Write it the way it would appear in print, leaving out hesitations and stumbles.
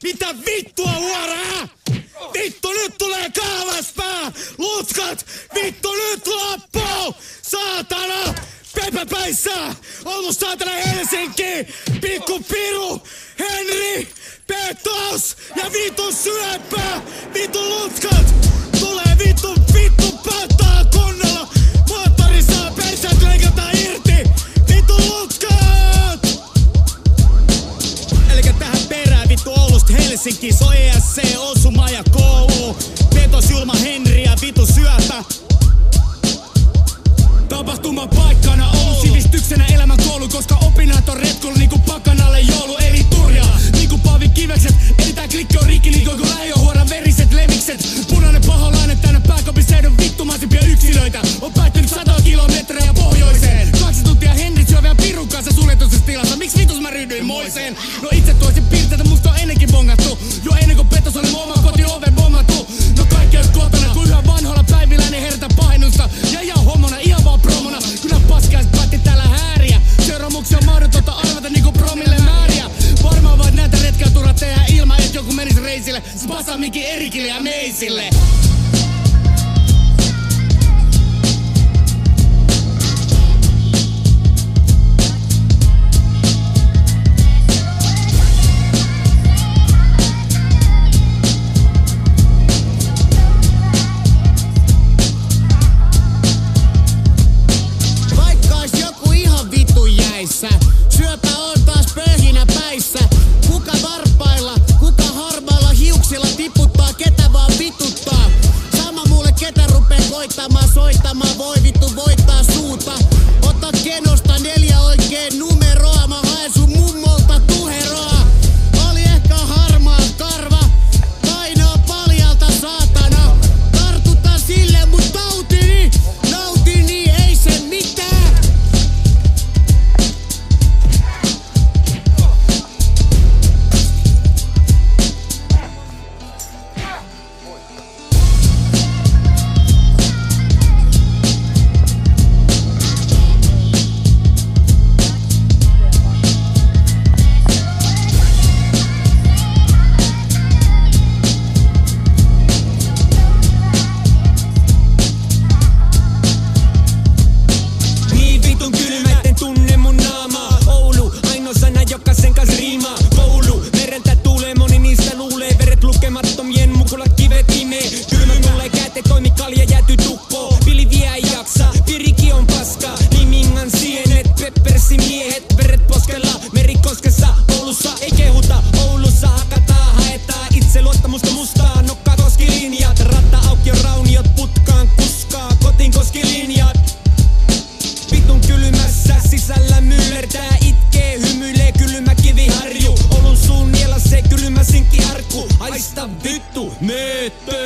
Mitä vittua huoraa? Vittu nyt tulee kahvaspää! Lutskat! Vittu nyt loppuu! Saatana! Pepäpäissä! Ollut saatana Helsinki! Pikku Piru! Henri! Petos! Ja vittu syöpä! Vittu lutskat! Tulee vittu pattaa kunnolla! Moottorissa perseet leikataan irti! Vittu lutskat! Elikkä tähän perään vittu Oulusta Helsinki, se on ESC, osuma ja koulu. Petos julma Henri ja vittu syöpä. Tapahtuman paikkana Oulu sivistyksenä elämän koulu, koska opinnat on retkulla niinku pakanalle joulu. Eli turjaa niinku Paavi Kivekset. Eli tää klikki on rikki niinku kun lähiöhuoran veriset levikset. Punainen paholainen tänne pääkaupunkiseudun vittumaisimpia yksilöitä. On päättynyt 100 kilometrejä pohjoiseen. 2 tuntia Henri syö vielä pirun kanssa suljetussa tilassa. Miksi vitus mä ryhdyin moiseen? No itse toisin piirteitä, musta on ennenkin bongattu. Jo ennen kuin Petos oli mun oman kotiin oven bommattu. No kaikki on kotona, kun yhä vanhoilla päivilläinen herta pahennusta. Ja ihan hommona, ihan vaan promona. Kyllä paskaiset päätti täällä hääriä. Seuraamuksia on mahdotonta arvata niinku promille määriä. Varmaan voit näitä retkeä turha tehdä ilman, et joku menis reisille. Spasa Miki Erikille ja Meisille. Syöpä on taas pöhinä päissä. Kuka varpailla, kuka harmailla hiuksilla tiputtaa, ketä vaan vituttaa. Sama mulle ketä rupee koittamaan, soittamaan, voi vittu voittaa suuta. Ota kenosta 4 oikein numeroa, mä haen sun mummolta tuheroa. Oli ehkä harmaa karva, painaa paljalta saatana. Tartuta sille mut nautini, ei se mitään. Vittu, meette!